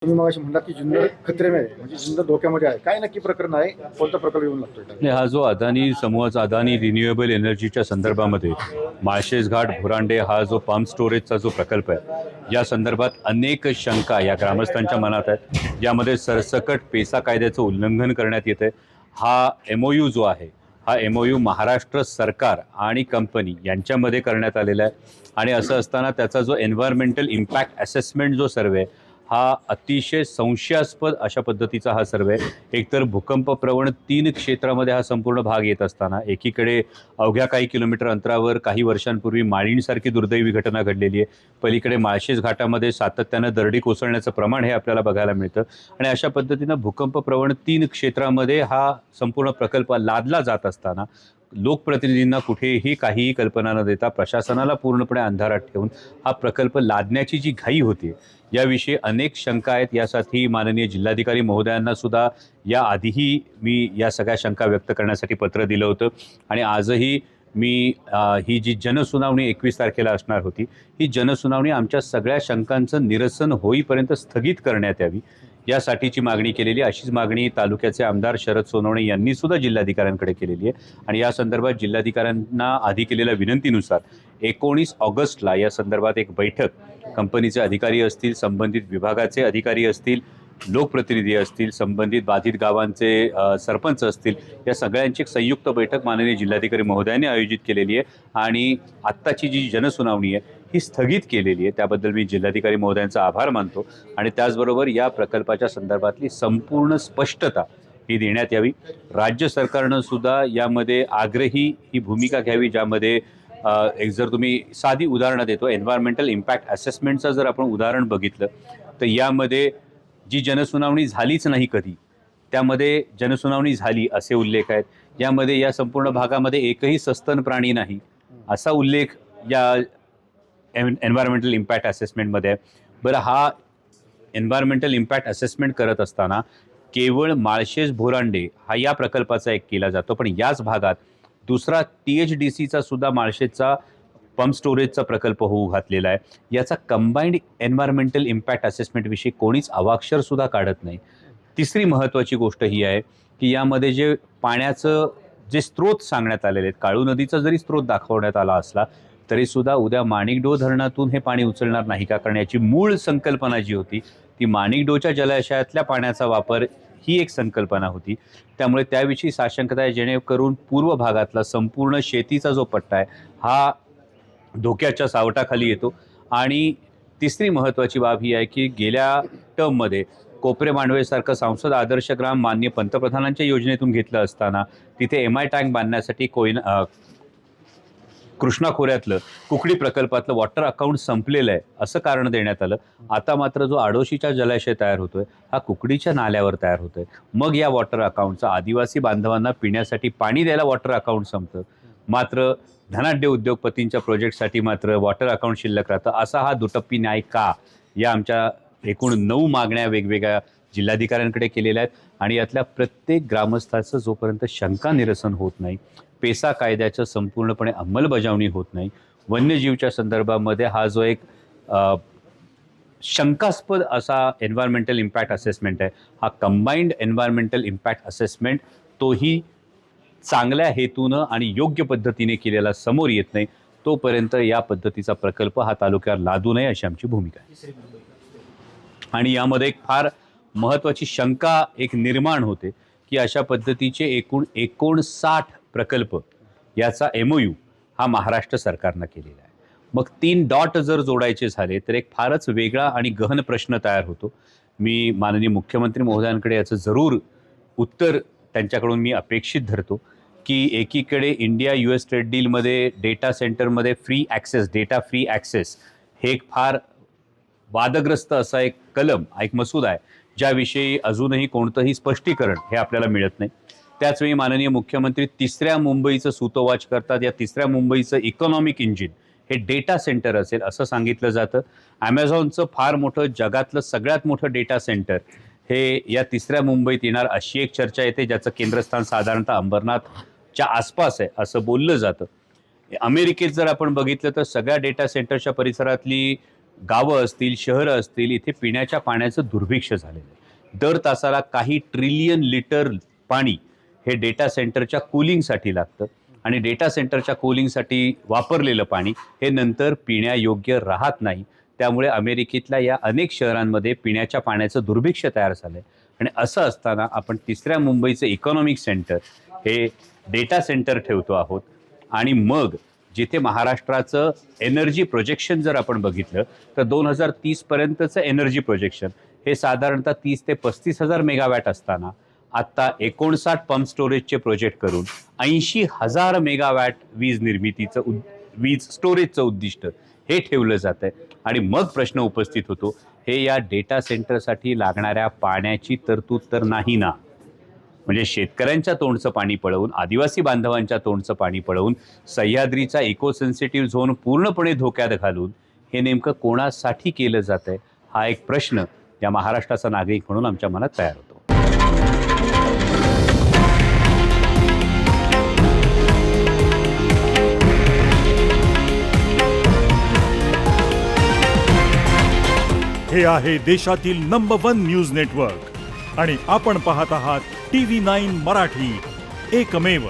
तुम्ही मगाशी म्हणलात की जुन्नर खतरेमध्ये आहे, म्हणजे जुन्नर धोक्यामध्ये आहे. काय नक्की प्रकरण आहे? कोणता प्रकल्प येऊन लागतोय? नाही, हा जो अदानी समूहाचा अदानी रिन्युएबल एनर्जीच्या संदर्भामध्ये माळशेज घाट भुरांडे हा जो पंप स्टोरेजचा जो प्रकल्प आहे या संदर्भात अनेक शंका या ग्रामस्थांच्या मनात आहेत. यामध्ये सरसकट पेसा कायद्याचं उल्लंघन करण्यात येतं आहे. हा MOU जो आहे हा MOU महाराष्ट्र सरकार आणि कंपनी यांच्यामध्ये करण्यात आलेला आहे आणि असं असताना त्याचा जो एन्व्हायरमेंटल इम्पॅक्ट असेसमेंट जो सर्वे हा अतिशय संशयास्पद अशा पद्धतीचा हा सर्वे एकतर भूकंपप्रवण 3 क्षेत्रामध्ये हा संपूर्ण भाग येत असताना एकीकडे अवघ्या काही किलोमीटर अंतरावर काही वर्षांपूर्वी माळीणसारखी दुर्दैवी घटना घडलेली आहे. पलीकडे माळशेज घाटामध्ये सातत्यानं दरडी कोसळण्याचं प्रमाण हे आपल्याला बघायला मिळतं आणि अशा पद्धतीनं भूकंपप्रवण 3 क्षेत्रामध्ये हा संपूर्ण प्रकल्प लादला जात असताना लोकप्रतिनिधींना कुठेही काहीही कल्पना न देता प्रशासनाला पूर्णपणे अंधारात ठेवून हा प्रकल्प लादण्याची जी घाई होती याविषयी अनेक शंका आहेत. यासाठी माननीय जिल्हाधिकारी महोदयांना सुद्धा याआधीही मी या सगळ्या शंका व्यक्त करण्यासाठी पत्र दिलं होतं आणि आजही मी ही जी जनसुनावणी 21 तारखेला असणार होती ही जनसुनावणी आमच्या सगळ्या शंकांचं निरसन होईपर्यंत स्थगित करण्यात यावी यासाठीची मागणी केलेली. अशीच मागणी तालुक्याचे आमदार शरद सोनवणे यांनी सुद्धा जिल्हाधिकाऱ्यांकडे केलेली आहे आणि या संदर्भात जिल्हाधिकाऱ्यांना आधी केलेल्या विनंतीनुसार 19 ऑगस्टला या संदर्भात एक बैठक कंपनीचे अधिकारी असतील, संबंधित विभागाचे अधिकारी असतील, लोकप्रतिनिधी असतील, संबंधित बाधित गावांचे सरपंच असतील, या सगळ्यांची एक संयुक्त बैठक माननीय जिल्हाधिकारी महोदयांनी आयोजित केलेली आहे आणि आत्ताची जी जनसुनावणी आहे ही स्थगित केलेली आहे. त्याबद्दल मी जिल्हाधिकारी महोदयांचा आभार मानतो आणि त्याचबरोबर या प्रकल्पाच्या संदर्भातली संपूर्ण स्पष्टता ही देण्यात यावी. राज्य सरकारनं सुद्धा यामध्ये आग्रही ही भूमिका घ्यावी, ज्यामध्ये एक जर तुम्ही साधी उदाहरणं देतो, एन्व्हायरमेंटल इम्पॅक्ट असेसमेंटचं जर आपण उदाहरण बघितलं तर यामध्ये जी जनसुनावणी झालीच नाही कधी त्यामध्ये जनसुनावणी झाली असे उल्लेख आहेत. यामध्ये या संपूर्ण भागामध्ये एकही सस्तन प्राणी नाही असा उल्लेख या एन्व्हायरमेंटल इम्पॅक्ट असेसमेंटमध्ये आहे. बरं, हा एन्व्हायरमेंटल इम्पॅक्ट असेसमेंट करत असताना केवळ माळशेज भोरांडे हा या प्रकल्पाचा एक केला जातो, पण याच भागात दुसरा THDCचा सुद्धा माळशेजचा पंप स्टोरेजचा प्रकल्प होऊ घातलेला आहे. याचा कंबाईंड एन्व्हायरमेंटल इम्पॅक्ट असेसमेंटविषयी कोणीच अवाक्षर सुद्धा काढत नाही. तिसरी महत्त्वाची गोष्ट ही आहे की यामध्ये जे पाण्याचं जे स्रोत सांगण्यात आलेले आहेत, काळू नदीचा जरी स्रोत दाखवण्यात आला असला तरीसुद्धा उद्या माणिकडो धरणातून हे पाणी उचलणार नाही का, कारण याची मूळ संकल्पना जी होती ती माणिकडोच्या जलाशयातल्या पाण्याचा वापर ही एक संकल्पना होती. त्यामुळे त्याविषयी साशंकता आहे, जेणेकरून पूर्व भागातला संपूर्ण शेतीचा जो पट्टा आहे हा धोक्याच्या सावटाखाली येतो. आणि तिसरी महत्त्वाची बाब ही आहे की गेल्या टर्ममध्ये कोपरे मांडवेसारखं संसद आदर्श ग्राम माननीय पंतप्रधानांच्या योजनेतून घेतलं असताना तिथे MI टँक बांधण्यासाठी कृष्णा खोऱ्यातलं कुकडी प्रकल्पातलं वॉटर अकाउंट संपलेलं आहे असं कारण देण्यात आलं. आता मात्र जो आडोशीचा जलाशय तयार होतोय हा कुकडीच्या नाल्यावर तयार होतोय. मग या वॉटर अकाउंटचा आदिवासी बांधवांना पिण्यासाठी पाणी द्यायला वॉटर अकाउंट संपतं, मात्र धनाढ्य उद्योगपतींच्या प्रोजेक्टसाठी मात्र वॉटर अकाउंट शिल्लक राहतं. असा हा दुटप्पी न्याय का? या आमच्या एकूण 9 मागण्या वेगवेगळ्या जिल्हाधिकाऱ्यांकडे केलेल्या आहेत आणि यातल्या प्रत्येक ग्रामस्थाचं जोपर्यंत शंका निरसन होत नाही, पेसा कायद्याचं संपूर्णपणे अंमलबजावणी होत नाही, वन्यजीवच्या संदर्भामध्ये हा जो एक शंकास्पद असा एन्व्हायरमेंटल इम्पॅक्ट असेसमेंट आहे हा कंबाईंड एन्व्हायरमेंटल इम्पॅक्ट असेसमेंट तोही चांगल्या हेतूनं आणि योग्य पद्धतीने केलेला समोर येत नाही तोपर्यंत या पद्धतीचा प्रकल्प हा तालुक्यावर लादू नये अशी आमची भूमिका आहे. आणि यामध्ये एक फार महत्त्वाची शंका एक निर्माण होते की अशा पद्धतीचे एकूण 59 प्रकल्प याचा MOU हा महाराष्ट्र सरकारनं केलेला आहे. मग 3 डॉट जर जोडायचे झाले तर एक फारच वेगळा आणि गहन प्रश्न तयार होतो. मी माननीय मुख्यमंत्री महोदयांकडे याचं जरूर उत्तर त्यांच्याकडून मी अपेक्षित धरतो की एकीकडे इंडिया US ट्रेड डीलमध्ये डेटा सेंटरमध्ये डेटा फ्री ॲक्सेस हे एक फार वादग्रस्त असा एक कलम एक मसूदा आहे ज्याविषयी अजूनही कोणतंही स्पष्टीकरण हे आपल्याला मिळत नाही. त्याचवेळी माननीय मुख्यमंत्री 3ऱ्या मुंबईचं सूतोवाच करतात. या 3ऱ्या मुंबईचं इकॉनॉमिक इंजिन हे डेटा सेंटर असेल असं सांगितलं जातं. ॲमेझॉनचं फार मोठं जगातलं सगळ्यात मोठं डेटा सेंटर हे या 3ऱ्या मुंबईत येणार अशी एक चर्चा येते, ज्याचं केंद्रस्थान साधारणतः अंबरनाथच्या आसपास आहे असं बोललं जातं. अमेरिकेत जर आपण बघितलं तर सगळ्या डेटा सेंटरच्या परिसरातली गावं असतील, शहरं असतील, इथे पिण्याच्या पाण्याचं दुर्भिक्ष झालेलं आहे. दर तासाला काही ट्रिलियन लिटर पाणी हे डेटा सेंटरच्या कूलिंगसाठी लागतं आणि डेटा सेंटरच्या कूलिंगसाठी वापरलेलं पाणी हे नंतर पिण्यायोग्य राहत नाही. त्यामुळे अमेरिकेतल्या या अनेक शहरांमध्ये पिण्याच्या पाण्याचं दुर्भिक्ष तयार झालं आहे. आणि असं असताना आपण तिसऱ्या मुंबईचं इकॉनॉमिक सेंटर हे डेटा सेंटर ठेवतो आहोत. आणि मग जिथे महाराष्ट्राचं एनर्जी प्रोजेक्शन जर आपण बघितलं तर 2030पर्यंतचं एनर्जी प्रोजेक्शन हे साधारणतः 30 ते 35,000 मेगावॅट असताना आत्ता 59 पंप स्टोरेजचे प्रोजेक्ट करून 80,000 मेगावॅट वीज निर्मितीचं वीज स्टोरेजचं उद्दिष्ट हे ठेवलं जातं आहे. आणि मग प्रश्न उपस्थित होतो, हे या डेटा सेंटरसाठी लागणाऱ्या पाण्याची तरतूद तर नाही ना. म्हणजे शेतकऱ्यांच्या तोंडचं पाणी पळवून, आदिवासी बांधवांच्या तोंडचं पाणी पळवून, सह्याद्रीचा इको सेन्सिटिव्ह झोन पूर्णपणे धोक्यात घालून हे नेमकं कोणासाठी केलं जातंय हा एक प्रश्न या महाराष्ट्राचा नागरिक म्हणून आमच्या मनात तयार होतो. हे आहे देशातील नंबर 1 न्यूज नेटवर्क आणि आपण पाहत आहात TV9 मराठी, एकमेव.